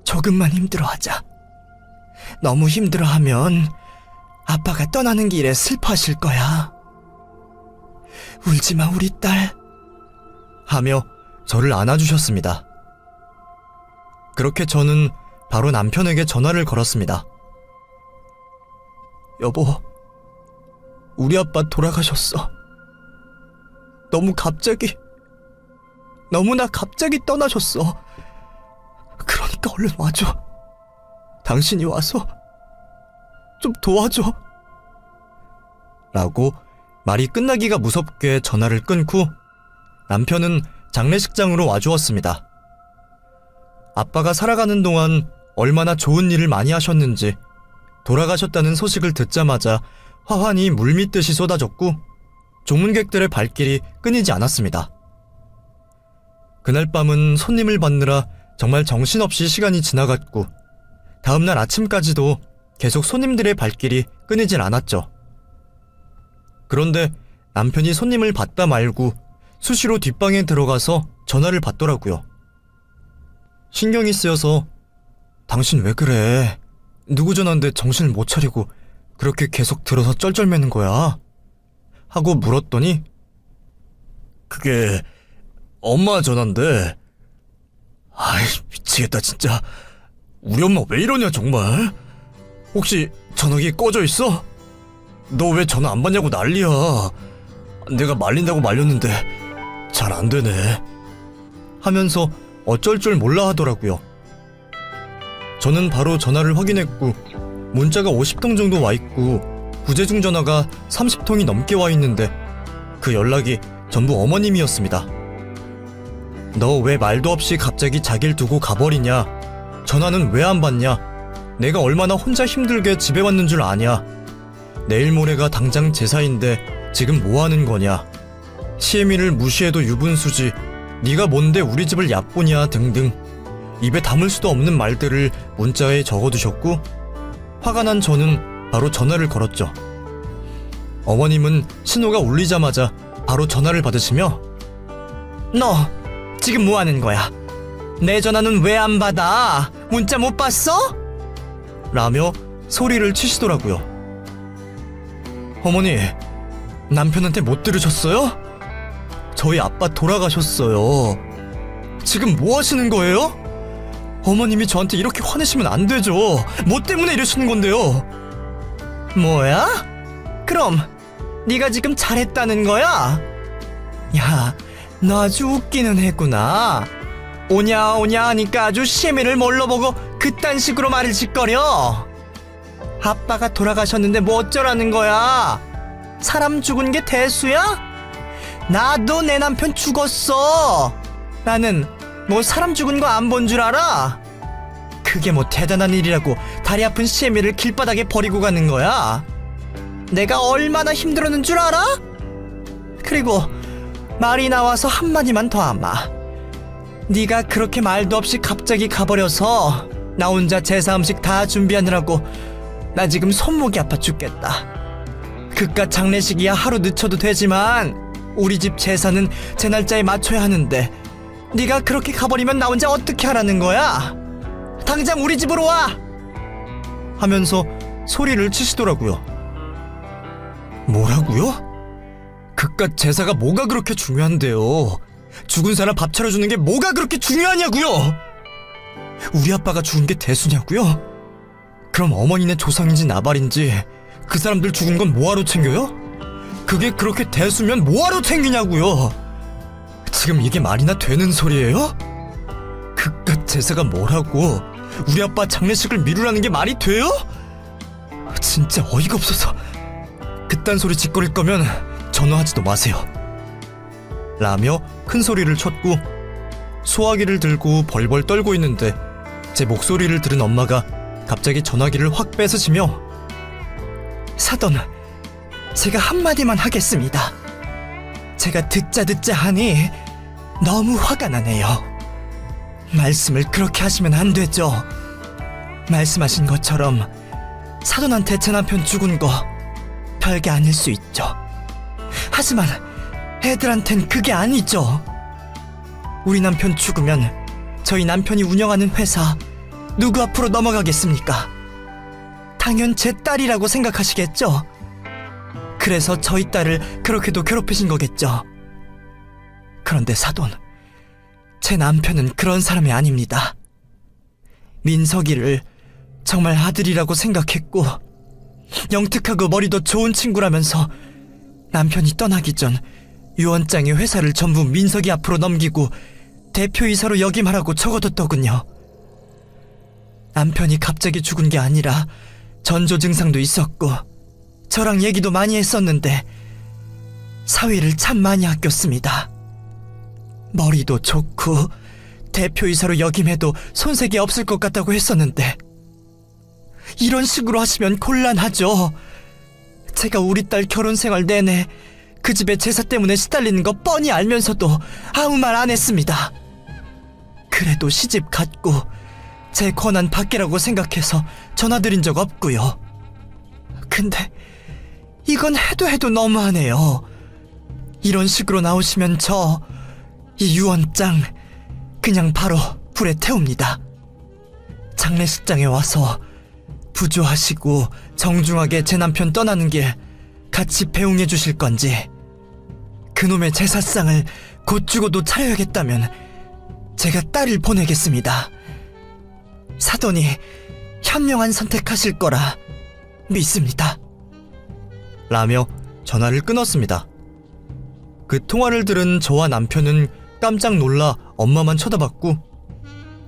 조금만 힘들어하자. 너무 힘들어하면 아빠가 떠나는 길에 슬퍼하실 거야. 울지마 우리 딸. 하며 저를 안아주셨습니다. 그렇게 저는 바로 남편에게 전화를 걸었습니다. 여보, 우리 아빠 돌아가셨어. 너무나 갑자기 떠나셨어. 그러니까 얼른 와줘. 당신이 와서 좀 도와줘. 라고 말이 끝나기가 무섭게 전화를 끊고 남편은 장례식장으로 와주었습니다. 아빠가 살아가는 동안 얼마나 좋은 일을 많이 하셨는지 돌아가셨다는 소식을 듣자마자 화환이 물밀듯이 쏟아졌고 조문객들의 발길이 끊이지 않았습니다. 그날 밤은 손님을 받느라 정말 정신없이 시간이 지나갔고 다음날 아침까지도 계속 손님들의 발길이 끊이질 않았죠. 그런데 남편이 손님을 받다 말고 수시로 뒷방에 들어가서 전화를 받더라고요. 신경이 쓰여서 당신 왜 그래? 누구 전화인데 정신을 못 차리고 그렇게 계속 들어서 쩔쩔매는 거야? 하고 물었더니 그게 엄마 전화인데 아이 미치겠다 진짜. 우리 엄마 왜 이러냐 정말. 혹시 전화기 꺼져 있어? 너 왜 전화 안 받냐고 난리야. 내가 말린다고 말렸는데 잘 안 되네. 하면서 어쩔 줄 몰라 하더라고요. 저는 바로 전화를 확인했고 문자가 50통 정도 와 있고 부재중 전화가 30통이 넘게 와 있는데 그 연락이 전부 어머님이었습니다. 너 왜 말도 없이 갑자기 자기를 두고 가버리냐? 전화는 왜 안 받냐? 내가 얼마나 혼자 힘들게 집에 왔는 줄 아냐? 내일 모레가 당장 제사인데 지금 뭐 하는 거냐? 시애미를 무시해도 유분수지. 네가 뭔데 우리 집을 얕보냐 등등 입에 담을 수도 없는 말들을 문자에 적어두셨고 화가 난 저는 바로 전화를 걸었죠. 어머님은 신호가 울리자마자 바로 전화를 받으시며 너 지금 뭐 하는 거야? 내 전화는 왜 안 받아? 문자 못 봤어? 라며 소리를 치시더라고요. 어머니, 남편한테 못 들으셨어요? 저희 아빠 돌아가셨어요. 지금 뭐 하시는 거예요? 어머님이 저한테 이렇게 화내시면 안 되죠. 뭐 때문에 이러시는 건데요? 뭐야? 그럼 네가 지금 잘했다는 거야? 야, 너 아주 웃기는 애구나. 오냐 오냐 하니까 아주 시애미를 뭘로 보고 그딴 식으로 말을 짓거려. 아빠가 돌아가셨는데 뭐 어쩌라는 거야? 사람 죽은 게 대수야? 나도 내 남편 죽었어. 나는 뭐 사람 죽은 거 안 본 줄 알아? 그게 뭐 대단한 일이라고 다리 아픈 시애미를 길바닥에 버리고 가는 거야? 내가 얼마나 힘들었는 줄 알아? 그리고 말이 나와서 한마디만 더 하마. 네가 그렇게 말도 없이 갑자기 가버려서 나 혼자 제사 음식 다 준비하느라고 나 지금 손목이 아파 죽겠다. 그깟 장례식이야 하루 늦춰도 되지만 우리 집 제사는 제 날짜에 맞춰야 하는데 네가 그렇게 가버리면 나 혼자 어떻게 하라는 거야? 당장 우리 집으로 와! 하면서 소리를 치시더라고요. 뭐라고요? 그깟 제사가 뭐가 그렇게 중요한데요? 죽은 사람 밥 차려주는 게 뭐가 그렇게 중요하냐고요? 우리 아빠가 죽은 게 대수냐고요? 그럼 어머니네 조상인지 나발인지 그 사람들 죽은 건 뭐하러 챙겨요? 그게 그렇게 대수면 뭐하러 챙기냐고요? 지금 이게 말이나 되는 소리예요? 그깟 제사가 뭐라고 우리 아빠 장례식을 미루라는 게 말이 돼요? 진짜 어이가 없어서. 그딴 소리 짓거릴 거면 전화하지도 마세요. 라며 큰 소리를 쳤고 소화기를 들고 벌벌 떨고 있는데 제 목소리를 들은 엄마가 갑자기 전화기를 확 뺏으시며 사돈, 제가 한마디만 하겠습니다. 제가 듣자 하니 너무 화가 나네요. 말씀을 그렇게 하시면 안 되죠. 말씀하신 것처럼 사돈한테 제 남편 죽은 거 별게 아닐 수 있죠. 하지만 애들한텐 그게 아니죠. 우리 남편 죽으면 저희 남편이 운영하는 회사 누구 앞으로 넘어가겠습니까? 당연 제 딸이라고 생각하시겠죠? 그래서 저희 딸을 그렇게도 괴롭히신 거겠죠? 그런데 사돈, 제 남편은 그런 사람이 아닙니다. 민석이를 정말 아들이라고 생각했고 영특하고 머리도 좋은 친구라면서 남편이 떠나기 전 유언장에 회사를 전부 민석이 앞으로 넘기고 대표이사로 역임하라고 적어뒀더군요. 남편이 갑자기 죽은 게 아니라 전조 증상도 있었고 저랑 얘기도 많이 했었는데 사위를 참 많이 아꼈습니다. 머리도 좋고 대표이사로 역임해도 손색이 없을 것 같다고 했었는데 이런 식으로 하시면 곤란하죠. 제가 우리 딸 결혼 생활 내내 그 집의 제사 때문에 시달리는 거 뻔히 알면서도 아무 말 안 했습니다. 그래도 시집 갔고 제 권한 밖이라고 생각해서 전화드린 적 없고요. 근데 이건 해도 너무하네요. 이런 식으로 나오시면 저 이 유언장 그냥 바로 불에 태웁니다. 장례식장에 와서 부조하시고 정중하게 제 남편 떠나는 길 같이 배웅해 주실 건지, 그놈의 제사상을 곧 죽어도 차려야겠다면 제가 딸을 보내겠습니다. 사돈이 현명한 선택하실 거라 믿습니다. 라며 전화를 끊었습니다. 그 통화를 들은 저와 남편은 깜짝 놀라 엄마만 쳐다봤고,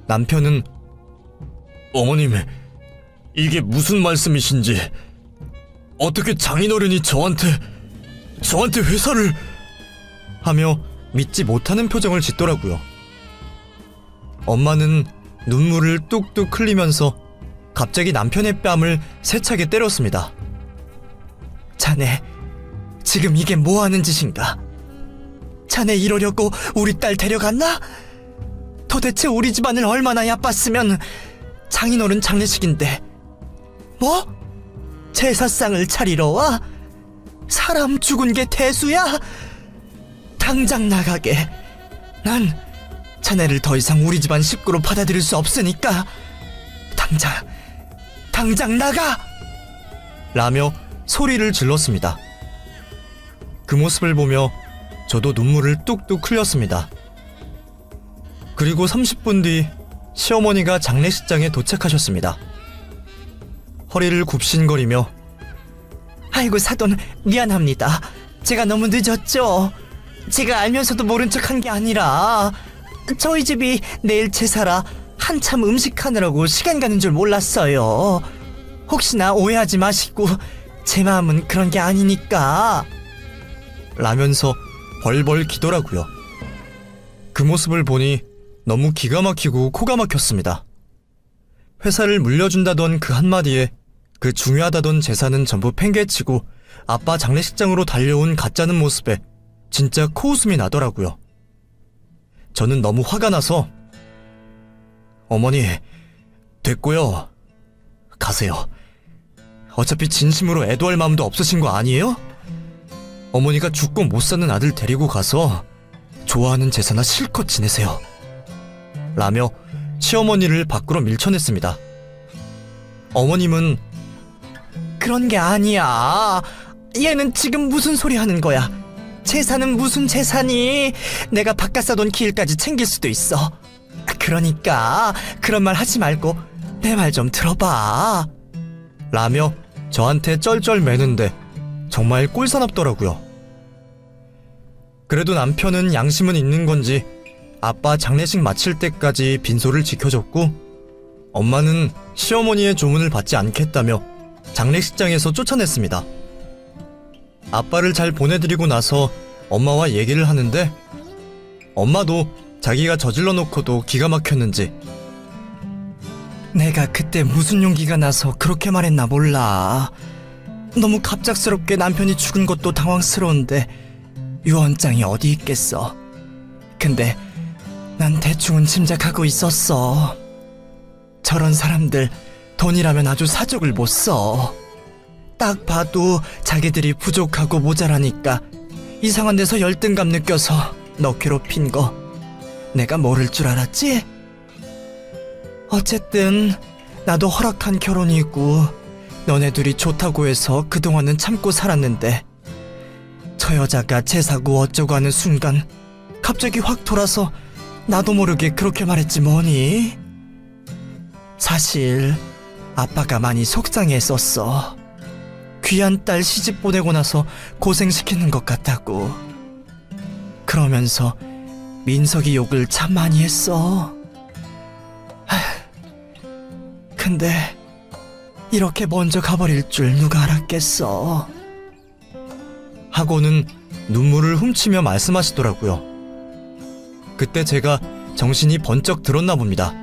남편은 어머님, 이게 무슨 말씀이신지, 어떻게 장인어른이 저한테 회사를... 하며 믿지 못하는 표정을 짓더라고요. 엄마는 눈물을 뚝뚝 흘리면서 갑자기 남편의 뺨을 세차게 때렸습니다. 자네, 지금 이게 뭐 하는 짓인가? 자네 이러려고 우리 딸 데려갔나? 도대체 우리 집안을 얼마나 얕봤으면 장인어른 장례식인데 뭐? 제사상을 차리러 와? 사람 죽은 게 대수야? 당장 나가게. 난 자네를 더 이상 우리 집안 식구로 받아들일 수 없으니까 당장 나가! 라며 소리를 질렀습니다. 그 모습을 보며 저도 눈물을 뚝뚝 흘렸습니다. 그리고 30분 뒤 시어머니가 장례식장에 도착하셨습니다. 허리를 굽신거리며 아이고 사돈, 미안합니다. 제가 너무 늦었죠. 제가 알면서도 모른 척한 게 아니라 저희 집이 내일 제사라 한참 음식하느라고 시간 가는 줄 몰랐어요. 혹시나 오해하지 마시고 제 마음은 그런 게 아니니까. 라면서 벌벌 기더라고요. 그 모습을 보니 너무 기가 막히고 코가 막혔습니다. 회사를 물려준다던 그 한마디에 그 중요하다던 재산은 전부 팽개치고 아빠 장례식장으로 달려온 가짜는 모습에 진짜 코웃음이 나더라고요. 저는 너무 화가 나서 어머니, 됐고요. 가세요. 어차피 진심으로 애도할 마음도 없으신 거 아니에요? 어머니가 죽고 못 사는 아들 데리고 가서 좋아하는 제사나 실컷 지내세요. 라며 시어머니를 밖으로 밀쳐냈습니다. 어머님은 그런 게 아니야. 얘는 지금 무슨 소리 하는 거야. 재산은 무슨 재산이? 내가 바깥 사돈 기일까지 챙길 수도 있어. 그러니까 그런 말 하지 말고 내 말 좀 들어봐. 라며 저한테 쩔쩔 매는데 정말 꼴사납더라고요. 그래도 남편은 양심은 있는 건지 아빠 장례식 마칠 때까지 빈소를 지켜줬고, 엄마는 시어머니의 조문을 받지 않겠다며 장례식장에서 쫓아냈습니다. 아빠를 잘 보내드리고 나서 엄마와 얘기를 하는데, 엄마도 자기가 저질러 놓고도 기가 막혔는지 내가 그때 무슨 용기가 나서 그렇게 말했나 몰라. 너무 갑작스럽게 남편이 죽은 것도 당황스러운데 유언장이 어디 있겠어. 근데 난 대충은 짐작하고 있었어. 저런 사람들 돈이라면 아주 사족을 못 써. 딱 봐도 자기들이 부족하고 모자라니까 이상한 데서 열등감 느껴서 너 괴롭힌 거 내가 모를 줄 알았지? 어쨌든 나도 허락한 결혼이고 너네 둘이 좋다고 해서 그동안은 참고 살았는데 저 여자가 제사고 어쩌고 하는 순간 갑자기 확 돌아서 나도 모르게 그렇게 말했지 뭐니? 사실 아빠가 많이 속상했었어. 귀한 딸 시집 보내고 나서 고생시키는 것 같다고. 그러면서 민석이 욕을 참 많이 했어. 근데 이렇게 먼저 가버릴 줄 누가 알았겠어. 하고는 눈물을 훔치며 말씀하시더라고요. 그때 제가 정신이 번쩍 들었나 봅니다.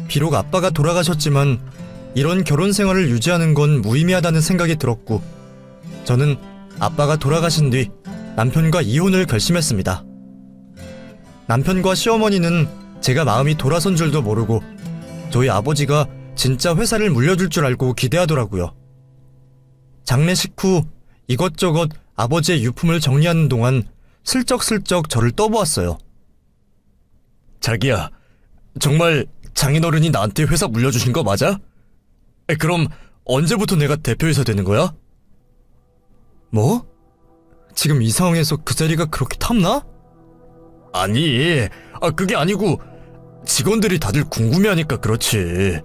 비록 아빠가 돌아가셨지만 이런 결혼 생활을 유지하는 건 무의미하다는 생각이 들었고, 저는 아빠가 돌아가신 뒤 남편과 이혼을 결심했습니다. 남편과 시어머니는 제가 마음이 돌아선 줄도 모르고 저희 아버지가 진짜 회사를 물려줄 줄 알고 기대하더라고요. 장례식 후 이것저것 아버지의 유품을 정리하는 동안 슬쩍슬쩍 저를 떠보았어요. 자기야, 정말 장인어른이 나한테 회사 물려주신 거 맞아? 그럼 언제부터 내가 대표이사 되는 거야? 뭐? 지금 이 상황에서 그 자리가 그렇게 탐나? 아니, 그게 아니고 직원들이 다들 궁금해하니까 그렇지.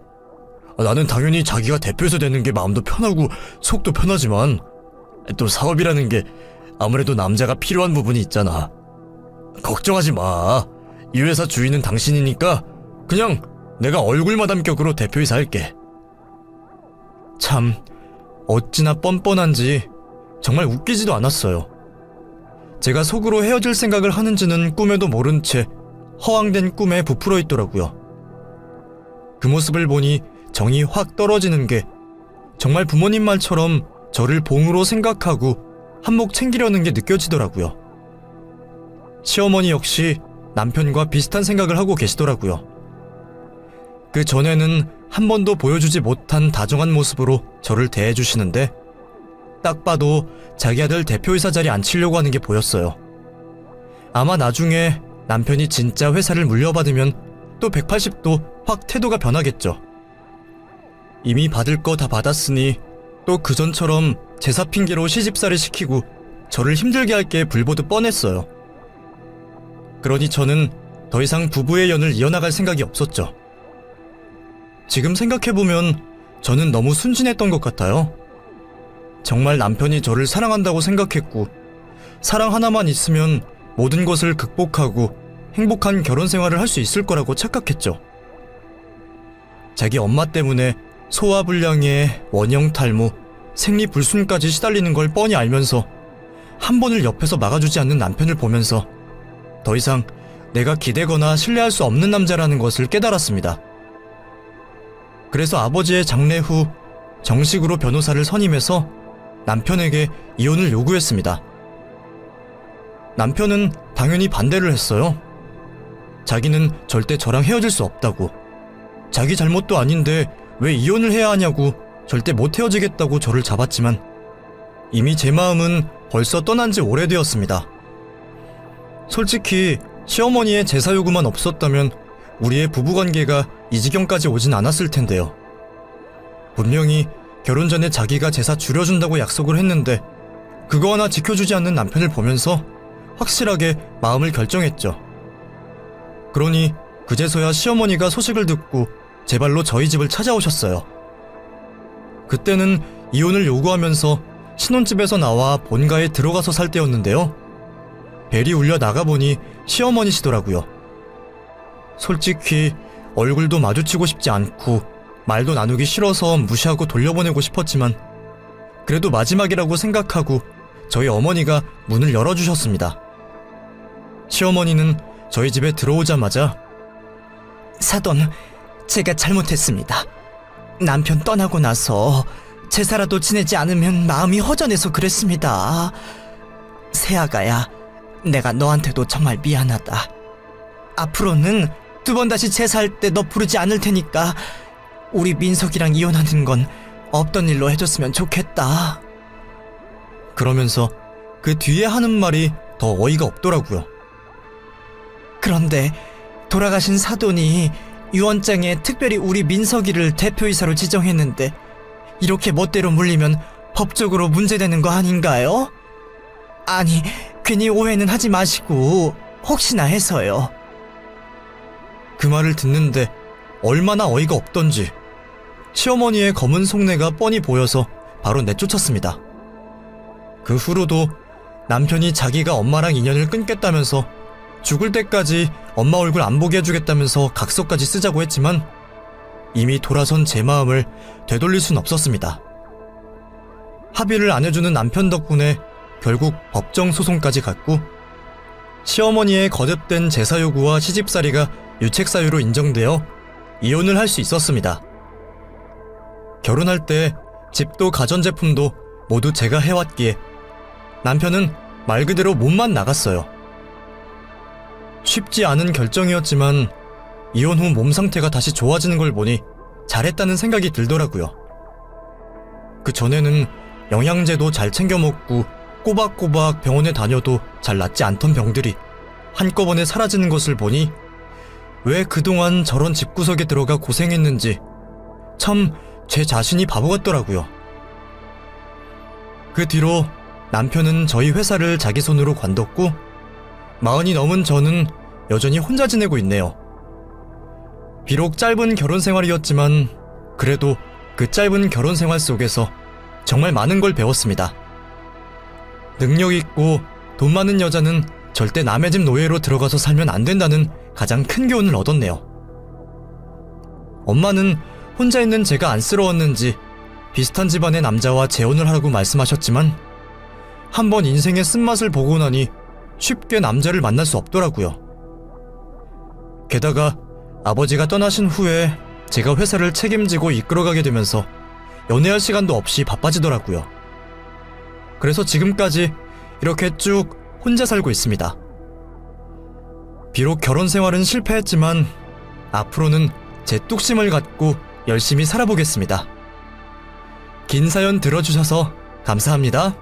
나는 당연히 자기가 대표이사 되는 게 마음도 편하고 속도 편하지만 또 사업이라는 게 아무래도 남자가 필요한 부분이 있잖아. 걱정하지 마. 이 회사 주인은 당신이니까 그냥 내가 얼굴마담 격으로 대표이사 할게. 참, 어찌나 뻔뻔한지 정말 웃기지도 않았어요. 제가 속으로 헤어질 생각을 하는지는 꿈에도 모른 채 허황된 꿈에 부풀어 있더라고요. 그 모습을 보니 정이 확 떨어지는 게 정말 부모님 말처럼 저를 봉으로 생각하고 한몫 챙기려는 게 느껴지더라고요. 시어머니 역시 남편과 비슷한 생각을 하고 계시더라고요. 그 전에는 한 번도 보여주지 못한 다정한 모습으로 저를 대해주시는데 딱 봐도 자기 아들 대표이사 자리에 앉히려고 하는 게 보였어요. 아마 나중에 남편이 진짜 회사를 물려받으면 또 180도 확 태도가 변하겠죠. 이미 받을 거 다 받았으니 또 그전처럼 제사 핑계로 시집살이 시키고 저를 힘들게 할 게 불보듯 뻔했어요. 그러니 저는 더 이상 부부의 연을 이어나갈 생각이 없었죠. 지금 생각해보면 저는 너무 순진했던 것 같아요. 정말 남편이 저를 사랑한다고 생각했고 사랑 하나만 있으면 모든 것을 극복하고 행복한 결혼 생활을 할 수 있을 거라고 착각했죠. 자기 엄마 때문에 소화불량에 원형 탈모, 생리불순까지 시달리는 걸 뻔히 알면서 한 번을 옆에서 막아주지 않는 남편을 보면서 더 이상 내가 기대거나 신뢰할 수 없는 남자라는 것을 깨달았습니다. 그래서 아버지의 장례 후 정식으로 변호사를 선임해서 남편에게 이혼을 요구했습니다. 남편은 당연히 반대를 했어요. 자기는 절대 저랑 헤어질 수 없다고, 자기 잘못도 아닌데 왜 이혼을 해야 하냐고 절대 못 헤어지겠다고 저를 잡았지만 이미 제 마음은 벌써 떠난 지 오래되었습니다. 솔직히 시어머니의 제사 요구만 없었다면 우리의 부부관계가 이 지경까지 오진 않았을 텐데요. 분명히 결혼 전에 자기가 제사 줄여준다고 약속을 했는데 그거 하나 지켜주지 않는 남편을 보면서 확실하게 마음을 결정했죠. 그러니 그제서야 시어머니가 소식을 듣고 제 발로 저희 집을 찾아오셨어요. 그때는 이혼을 요구하면서 신혼집에서 나와 본가에 들어가서 살 때였는데요. 벨이 울려 나가보니 시어머니시더라고요. 솔직히 얼굴도 마주치고 싶지 않고 말도 나누기 싫어서 무시하고 돌려보내고 싶었지만 그래도 마지막이라고 생각하고 저희 어머니가 문을 열어주셨습니다. 시어머니는 저희 집에 들어오자마자 사돈, 제가 잘못했습니다. 남편 떠나고 나서 제사라도 지내지 않으면 마음이 허전해서 그랬습니다. 세아가야, 내가 너한테도 정말 미안하다. 앞으로는 2번 다시 제사할 때 너 부르지 않을 테니까 우리 민석이랑 이혼하는 건 없던 일로 해줬으면 좋겠다. 그러면서 그 뒤에 하는 말이 더 어이가 없더라고요. 그런데 돌아가신 사돈이 유언장에 특별히 우리 민석이를 대표이사로 지정했는데 이렇게 멋대로 물리면 법적으로 문제되는 거 아닌가요? 아니, 괜히 오해는 하지 마시고 혹시나 해서요. 그 말을 듣는데 얼마나 어이가 없던지 시어머니의 검은 속내가 뻔히 보여서 바로 내쫓았습니다. 그 후로도 남편이 자기가 엄마랑 인연을 끊겠다면서 죽을 때까지 엄마 얼굴 안 보게 해주겠다면서 각서까지 쓰자고 했지만 이미 돌아선 제 마음을 되돌릴 순 없었습니다. 합의를 안 해주는 남편 덕분에 결국 법정 소송까지 갔고 시어머니의 거듭된 제사 요구와 시집살이가 유책 사유로 인정되어 이혼을 할 수 있었습니다. 결혼할 때 집도 가전제품도 모두 제가 해왔기에 남편은 말 그대로 몸만 나갔어요. 쉽지 않은 결정이었지만 이혼 후 몸 상태가 다시 좋아지는 걸 보니 잘했다는 생각이 들더라고요. 그 전에는 영양제도 잘 챙겨 먹고 꼬박꼬박 병원에 다녀도 잘 낫지 않던 병들이 한꺼번에 사라지는 것을 보니 왜 그동안 저런 집구석에 들어가 고생했는지 참 제 자신이 바보 같더라고요. 그 뒤로 남편은 저희 회사를 자기 손으로 관뒀고 40이 넘은 저는 여전히 혼자 지내고 있네요. 비록 짧은 결혼 생활이었지만 그래도 그 짧은 결혼 생활 속에서 정말 많은 걸 배웠습니다. 능력 있고 돈 많은 여자는 절대 남의 집 노예로 들어가서 살면 안 된다는 가장 큰 교훈을 얻었네요. 엄마는 혼자 있는 제가 안쓰러웠는지 비슷한 집안의 남자와 재혼을 하라고 말씀하셨지만 한번 인생의 쓴맛을 보고 나니 쉽게 남자를 만날 수 없더라고요. 게다가 아버지가 떠나신 후에 제가 회사를 책임지고 이끌어가게 되면서 연애할 시간도 없이 바빠지더라고요. 그래서 지금까지 이렇게 쭉 혼자 살고 있습니다. 비록 결혼 생활은 실패했지만 앞으로는 제 뚝심을 갖고 열심히 살아보겠습니다. 긴 사연 들어주셔서 감사합니다.